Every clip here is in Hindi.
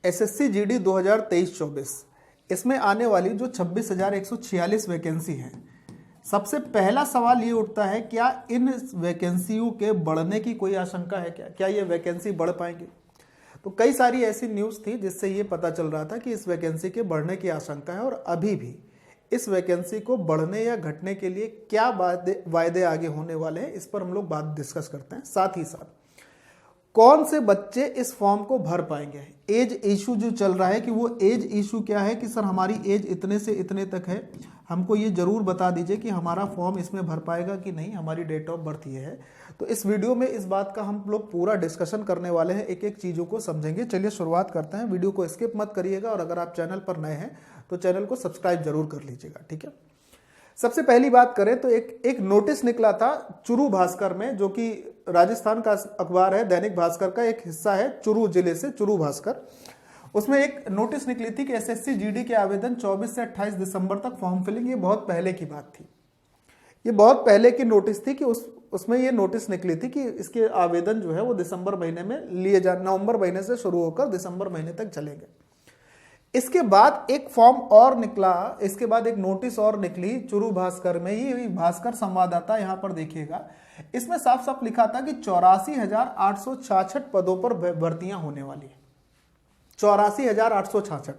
एसएससी जीडी 2023-24 इसमें आने वाली जो 26,146 वैकेंसी है, सबसे पहला सवाल ये उठता है, क्या इन वैकेंसियों के बढ़ने की कोई आशंका है? क्या ये वैकेंसी बढ़ पाएंगे? तो कई सारी ऐसी न्यूज़ थी जिससे ये पता चल रहा था कि इस वैकेंसी के बढ़ने की आशंका है, और अभी भी इस वैकेंसी को बढ़ने या घटने के लिए क्या वायदे आगे होने वाले हैं, इस पर हम लोग बात डिस्कस करते हैं। साथ ही साथ कौन से बच्चे इस फॉर्म को भर पाएंगे। एज इशू जो चल रहा है कि वो एज इशू क्या है कि सर हमारी एज इतने से इतने तक है, हमको ये जरूर बता दीजिए कि हमारा फॉर्म इसमें भर पाएगा कि नहीं, हमारी डेट ऑफ बर्थ ये है। तो इस वीडियो में इस बात का हम लोग पूरा डिस्कशन करने वाले हैं, एक एक चीज़ों को समझेंगे। चलिए शुरुआत करते हैं, वीडियो को स्किप मत करिएगा, और अगर आप चैनल पर नए हैं तो चैनल को सब्सक्राइब जरूर कर लीजिएगा, ठीक है। सबसे पहली बात करें तो एक नोटिस निकला था चुरू भास्कर में, जो कि राजस्थान का अखबार है, दैनिक भास्कर का एक हिस्सा है, चुरू जिले से चुरू भास्कर। उसमें एक नोटिस निकली थी कि एसएससी जीडी के आवेदन 24 से 28 दिसंबर तक फॉर्म फिलिंग। ये बहुत पहले की बात थी, ये बहुत पहले की नोटिस थी कि उसमें ये नोटिस निकली थी कि इसके आवेदन जो है वो दिसंबर महीने में लिए जा, नवंबर महीने से शुरू होकर दिसंबर महीने तक चलेंगे। इसके बाद एक फॉर्म और निकला, इसके बाद एक नोटिस और निकली चुरू भास्कर में। ये भास्कर संवाददाता, यहां पर देखिएगा, इसमें साफ साफ लिखा था कि 84,866 पदों पर भर्तियां होने वाली है। 84,866।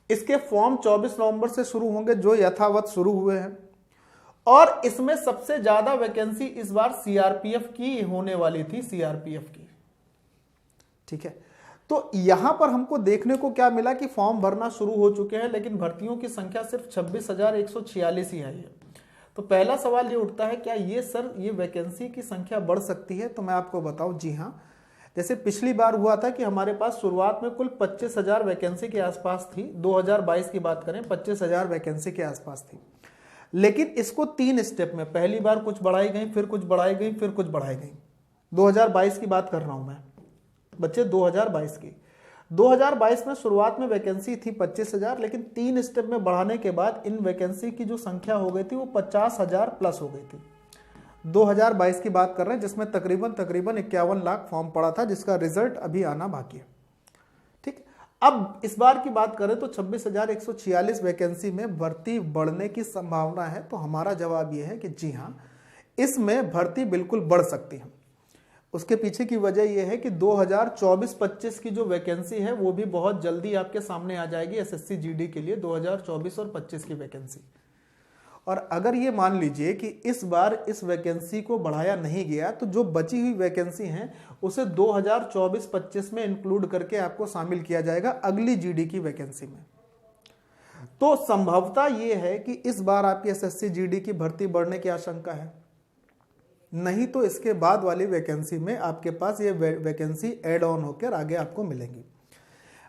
इसके फॉर्म 24 नवंबर से शुरू होंगे, जो यथावत शुरू हुए हैं, और इसमें सबसे ज्यादा वैकेंसी इस बार सीआरपीएफ की होने वाली थी, सीआरपीएफ की, ठीक है। तो यहां पर हमको देखने को क्या मिला कि फॉर्म भरना शुरू हो चुके हैं, लेकिन भर्तियों की संख्या सिर्फ 26,146 ही आई है। तो पहला सवाल ये उठता है, क्या ये सर ये वैकेंसी की संख्या बढ़ सकती है? तो मैं आपको बताऊं, जी हाँ। जैसे पिछली बार हुआ था कि हमारे पास शुरुआत में कुल 25,000 वैकेंसी के आसपास थी, 2022 की बात करें 25,000 वैकेंसी के आसपास थी, लेकिन इसको 3 स्टेप में, पहली बार कुछ बढ़ाई गई, फिर कुछ बढ़ाई गई, फिर कुछ बढ़ाई गई। 2022 की बात कर रहा हूं मैं बच्चे, 2022 की। 2022 में शुरुआत में वैकेंसी थी 25,000, लेकिन 3 स्टेप में बढ़ाने के बाद इन वैकेंसी की जो संख्या हो गई थी वो 50,000 प्लस हो गई थी। 2022 की बात कर रहे हैं, जिसमें तकरीबन 51 लाख फॉर्म पड़ा था, जिसका रिजल्ट अभी आना बाकी है, ठीक। अब इस बार की बात करें तो 26,146 वैकेंसी में भर्ती बढ़ने की संभावना है। तो हमारा जवाब यह है कि जी हाँ, इसमें भर्ती बिल्कुल बढ़ सकती है। उसके पीछे की वजह यह है कि 2024-25 की जो वैकेंसी है वो भी बहुत जल्दी आपके सामने आ जाएगी एसएससी जीडी के लिए, 2024 और 25 की वैकेंसी। और अगर ये मान लीजिए कि इस बार इस वैकेंसी को बढ़ाया नहीं गया, तो जो बची हुई वैकेंसी हैं उसे 2024-25 में इंक्लूड करके आपको शामिल किया जाएगा अगली जीडी की वैकेंसी में। तो संभवता ये है कि इस बार आपकी एसएससी जीडी की भर्ती बढ़ने की आशंका है, नहीं तो इसके बाद वाली वैकेंसी में आपके पास ये वैकेंसी ऐड ऑन होकर आगे आपको मिलेंगी।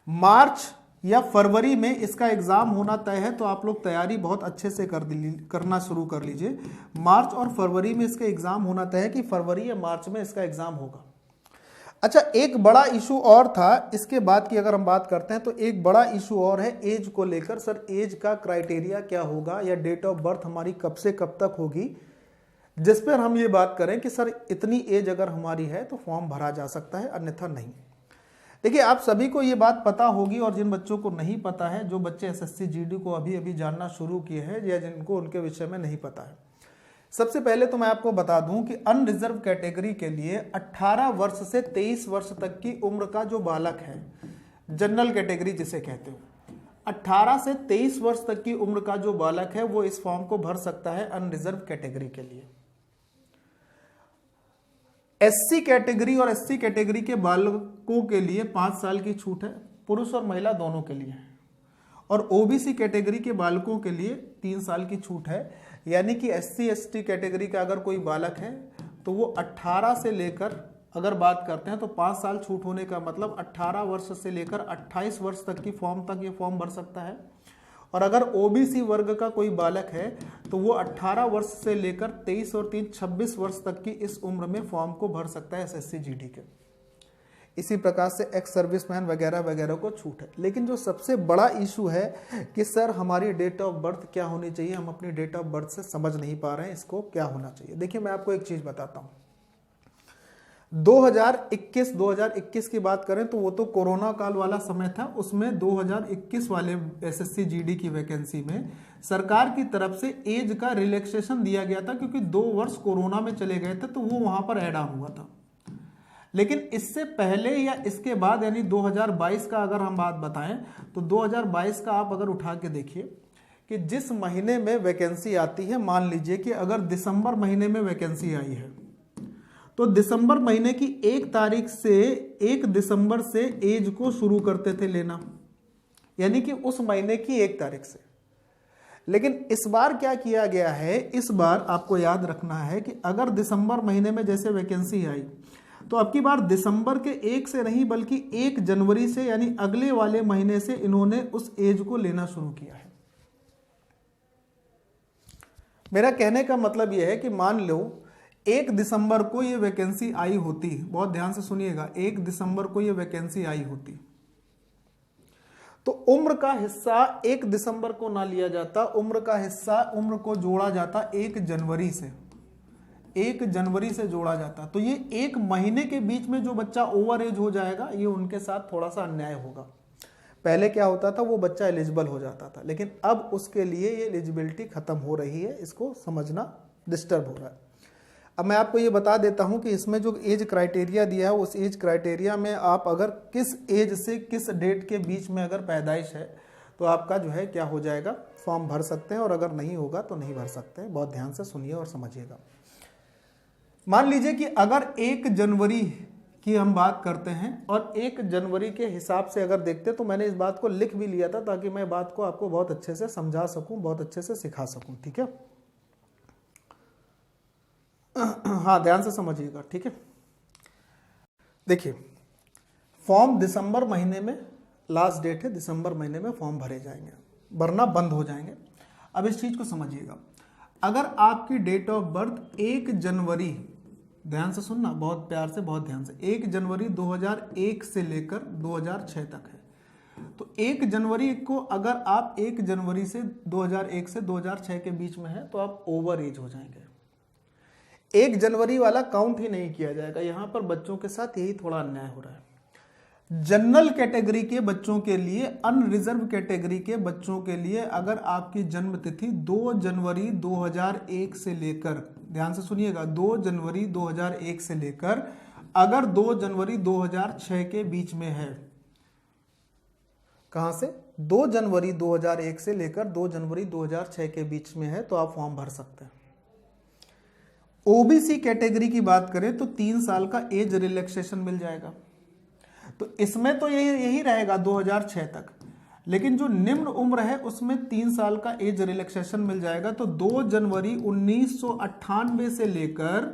मार्च या फरवरी में इसका एग्जाम होना तय है, तो आप लोग तैयारी बहुत अच्छे से करना शुरू कर लीजिए। मार्च और फरवरी में इसका एग्जाम होना तय है कि फरवरी या मार्च में इसका एग्जाम होगा। अच्छा, एक बड़ा इशू और था इसके बाद की अगर हम बात करते हैं, तो एक बड़ा इशू और है एज को लेकर। सर एज का क्राइटेरिया क्या होगा, या डेट ऑफ बर्थ हमारी कब से कब तक होगी, जिस पर हम ये बात करें कि सर इतनी एज अगर हमारी है तो फॉर्म भरा जा सकता है, अन्यथा नहीं। देखिए, आप सभी को ये बात पता होगी, और जिन बच्चों को नहीं पता है, जो बच्चे एसएससी जीडी को अभी अभी जानना शुरू किए हैं, या जिनको उनके विषय में नहीं पता है, सबसे पहले तो मैं आपको बता दूं कि अनरिजर्व कैटेगरी के लिए 18 वर्ष से 23 वर्ष तक की उम्र का जो बालक है, जनरल कैटेगरी जिसे कहते हो, 18 से 23 वर्ष तक की उम्र का जो बालक है वो इस फॉर्म को भर सकता है अनरिजर्व कैटेगरी के लिए। एससी कैटेगरी और एससी कैटेगरी के बालकों के लिए 5 साल की छूट है, पुरुष और महिला दोनों के लिए, और ओबीसी कैटेगरी के बालकों के लिए 3 साल की छूट है। यानी कि एससी एसटी कैटेगरी का अगर कोई बालक है तो वो 18 से लेकर, अगर बात करते हैं तो 5 साल छूट होने का मतलब 18 वर्ष से लेकर 28 वर्ष तक की फॉर्म तक ये फॉर्म भर सकता है। और अगर ओबीसी वर्ग का कोई बालक है तो वो 18 वर्ष से लेकर 23 और 3 26 वर्ष तक की इस उम्र में फॉर्म को भर सकता है एसएससी जीडी के। इसी प्रकार से एक्स सर्विसमैन वगैरह वगैरह को छूट है। लेकिन जो सबसे बड़ा इशू है कि सर हमारी डेट ऑफ बर्थ क्या होनी चाहिए, हम अपनी डेट ऑफ बर्थ से समझ नहीं पा रहे हैं, इसको क्या होना चाहिए। देखिए, मैं आपको एक चीज़ बताता हूँ। 2021 की बात करें तो वो तो कोरोना काल वाला समय था, उसमें 2021 वाले एसएससी जीडी की वैकेंसी में सरकार की तरफ से एज का रिलैक्सेशन दिया गया था, क्योंकि 2 वर्ष कोरोना में चले गए थे तो वो वहां पर ऐड ऑन हुआ था। लेकिन इससे पहले या इसके बाद यानी 2022 का अगर हम बात बताएं तो 2022 का आप अगर उठा के देखिए कि जिस महीने में वैकेंसी आती है, मान लीजिए कि अगर दिसंबर महीने में वैकेंसी आई है तो दिसंबर महीने की 1 दिसंबर से एज को शुरू करते थे लेना, यानी कि उस महीने की 1 तारीख से। लेकिन इस बार क्या किया गया है, इस बार आपको याद रखना है कि अगर दिसंबर महीने में जैसे वैकेंसी आई तो अब की बार दिसंबर के 1 से नहीं बल्कि 1 जनवरी से यानी अगले वाले महीने से इन्होंने उस एज को लेना शुरू किया है। मेरा कहने का मतलब यह है कि मान लो 1 दिसंबर को ये वैकेंसी आई होती, बहुत ध्यान से सुनिएगा, 1 दिसंबर को ये वैकेंसी आई होती तो उम्र का हिस्सा 1 दिसंबर को ना लिया जाता, उम्र का हिस्सा उम्र को जोड़ा जाता 1 जनवरी से, 1 जनवरी से जोड़ा जाता। तो ये 1 महीने के बीच में जो बच्चा ओवर एज हो जाएगा ये उनके साथ थोड़ा सा अन्याय होगा। पहले क्या होता था, वो बच्चा एलिजिबल हो जाता था, लेकिन अब उसके लिए ये एलिजिबिलिटी खत्म हो रही है, इसको समझना डिस्टर्ब हो रहा है। अब मैं आपको ये बता देता हूं कि इसमें जो एज क्राइटेरिया दिया है उस एज क्राइटेरिया में आप अगर किस एज से किस डेट के बीच में अगर पैदाइश है तो आपका जो है क्या हो जाएगा, फॉर्म भर सकते हैं, और अगर नहीं होगा तो नहीं भर सकते हैं। बहुत ध्यान से सुनिए और समझिएगा। मान लीजिए कि अगर 1 जनवरी की हम बात करते हैं और 1 जनवरी के हिसाब से अगर देखते तो मैंने इस बात को लिख भी लिया था ताकि मैं बात को आपको बहुत अच्छे से समझा सकूं, बहुत अच्छे से सिखा सकूं, ठीक है। हाँ, ध्यान से समझिएगा, ठीक है। देखिए, फॉर्म दिसंबर महीने में लास्ट डेट है, दिसंबर महीने में फॉर्म भरे जाएंगे, भरना बंद हो जाएंगे। अब इस चीज को समझिएगा, अगर आपकी डेट ऑफ बर्थ 1 जनवरी, ध्यान से सुनना, बहुत प्यार से, बहुत ध्यान से, 1 जनवरी 2001 से लेकर 2006 तक है, तो 1 जनवरी को अगर आप 1 जनवरी से 2001 से 2006 के बीच में है तो आप ओवर एज हो जाएंगे। 1 जनवरी वाला काउंट ही नहीं किया जाएगा। यहां पर बच्चों के साथ यही थोड़ा अन्याय हो रहा है। जनरल कैटेगरी के बच्चों के लिए, अनरिजर्व कैटेगरी के बच्चों के लिए अगर आपकी जन्म तिथि 2 जनवरी 2001 से लेकर, ध्यान से सुनिएगा, 2 जनवरी 2001 से लेकर अगर 2 जनवरी 2006 के बीच में है, कहां से, 2 जनवरी 2001 से लेकर 2 जनवरी 2006 के बीच में है तो आप फॉर्म भर सकते हैं। ओबीसी कैटेगरी की बात करें तो 3 साल का एज रिलैक्सेशन मिल जाएगा, तो इसमें तो यही रहेगा 2006 तक, लेकिन जो निम्न उम्र है उसमें 3 साल का एज रिलैक्सेशन मिल जाएगा। तो 2 जनवरी 1998 से लेकर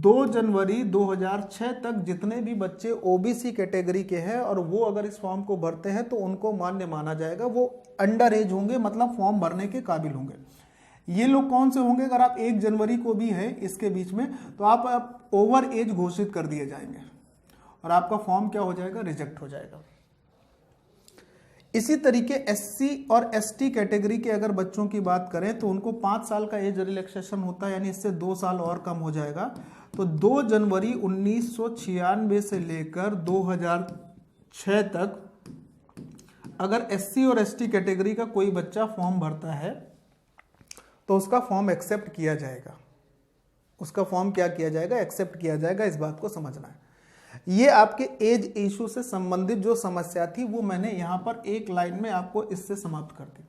2 जनवरी 2006 तक जितने भी बच्चे ओबीसी कैटेगरी के हैं और वो अगर इस फॉर्म को भरते हैं तो उनको मान्य माना जाएगा, वो अंडर एज होंगे, मतलब फॉर्म भरने के काबिल होंगे। ये लोग कौन से होंगे, अगर आप 1 जनवरी को भी हैं इसके बीच में तो आप ओवर एज घोषित कर दिए जाएंगे और आपका फॉर्म क्या हो जाएगा, रिजेक्ट हो जाएगा। इसी तरीके एससी और एसटी कैटेगरी के अगर बच्चों की बात करें तो उनको 5 साल का एज रिलैक्सेशन होता है, यानी इससे 2 साल और कम हो जाएगा। तो 2 जनवरी 1996 से लेकर 2006 तक अगर एससी और एसटी कैटेगरी का कोई बच्चा फॉर्म भरता है तो उसका फॉर्म एक्सेप्ट किया जाएगा, उसका फॉर्म क्या किया जाएगा, एक्सेप्ट किया जाएगा। इस बात को समझना है। ये आपके एज इशू से संबंधित जो समस्या थी वो मैंने यहां पर एक लाइन में आपको इससे समाप्त कर दी।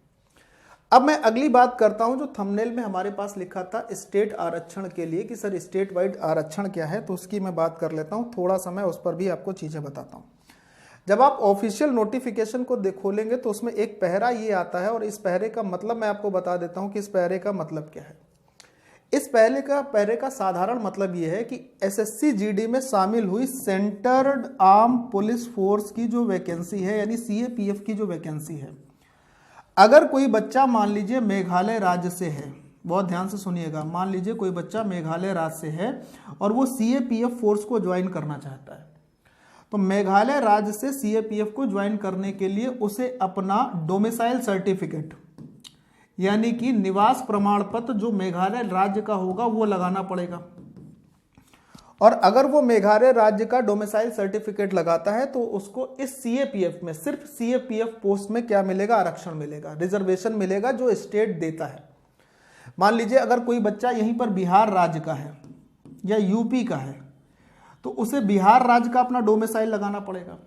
अब मैं अगली बात करता हूं जो थंबनेल में हमारे पास लिखा था स्टेट आरक्षण के लिए कि सर स्टेट वाइड आरक्षण क्या है, तो उसकी मैं बात कर लेता हूं, थोड़ा सा मैं उस पर भी आपको चीजें बताता हूं। जब आप ऑफिशियल नोटिफिकेशन को खोलेंगे तो उसमें एक पहरा ये आता है और इस पहरे का मतलब मैं आपको बता देता हूं कि इस पहरे का मतलब क्या है। इस पहरे का साधारण मतलब यह है कि एसएससी जीडी में शामिल हुई सेंटर्ड आर्म पुलिस फोर्स की जो वैकेंसी है, यानी सीएपीएफ की जो वैकेंसी है, अगर कोई बच्चा मान लीजिए मेघालय राज्य से है, बहुत ध्यान से सुनिएगा, मान लीजिए कोई बच्चा मेघालय राज्य से है और वो सीएपीएफ फोर्स को ज्वाइन करना चाहता है, तो मेघालय राज्य से सीएपीएफ को ज्वाइन करने के लिए उसे अपना डोमिसाइल सर्टिफिकेट यानी कि निवास प्रमाण पत्र जो मेघालय राज्य का होगा वो लगाना पड़ेगा। और अगर वो मेघालय राज्य का डोमिसाइल सर्टिफिकेट लगाता है तो उसको इस सीएपीएफ में, सिर्फ सीएपीएफ पोस्ट में क्या मिलेगा, आरक्षण मिलेगा, रिजर्वेशन मिलेगा जो स्टेट देता है। मान लीजिए अगर कोई बच्चा यहीं पर बिहार राज्य का है या यूपी का है तो उसे बिहार राज्य का अपना डोमिसाइल लगाना पड़ेगा।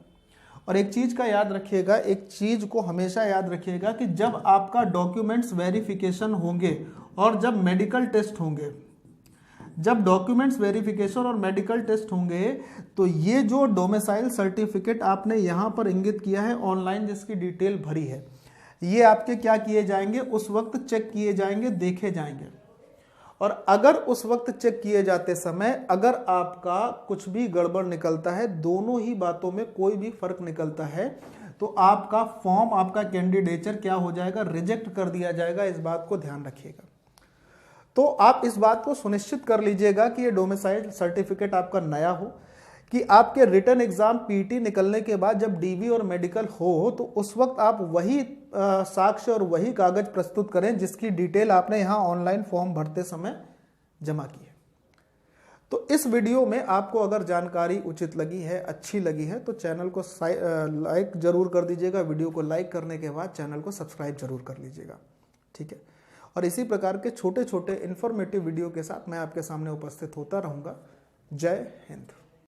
और एक चीज का याद रखिएगा, एक चीज को हमेशा याद रखिएगा कि जब आपका डॉक्यूमेंट्स वेरिफिकेशन होंगे और जब मेडिकल टेस्ट होंगे, जब डॉक्यूमेंट्स वेरिफिकेशन और मेडिकल टेस्ट होंगे तो ये जो डोमिसाइल सर्टिफिकेट आपने यहां पर इंगित किया है ऑनलाइन जिसकी डिटेल भरी है, ये आपके क्या किए जाएंगे, उस वक्त चेक किए जाएंगे, देखे जाएंगे। और अगर उस वक्त चेक किए जाते समय अगर आपका कुछ भी गड़बड़ निकलता है, दोनों ही बातों में कोई भी फर्क निकलता है, तो आपका फॉर्म, आपका कैंडिडेचर क्या हो जाएगा, रिजेक्ट कर दिया जाएगा। इस बात को ध्यान रखिएगा। तो आप इस बात को सुनिश्चित कर लीजिएगा कि ये डोमिसाइल सर्टिफिकेट आपका नया हो, कि आपके रिटर्न एग्जाम पीटी निकलने के बाद जब डीवी और मेडिकल हो तो उस वक्त आप वही साक्ष्य और वही कागज प्रस्तुत करें जिसकी डिटेल आपने यहाँ ऑनलाइन फॉर्म भरते समय जमा की है। तो इस वीडियो में आपको अगर जानकारी उचित लगी है, अच्छी लगी है, तो चैनल को लाइक जरूर कर दीजिएगा। वीडियो को लाइक करने के बाद चैनल को सब्सक्राइब जरूर कर लीजिएगा, ठीक है। और इसी प्रकार के छोटे छोटे इन्फॉर्मेटिव वीडियो के साथ मैं आपके सामने उपस्थित होता रहूँगा। जय हिंद।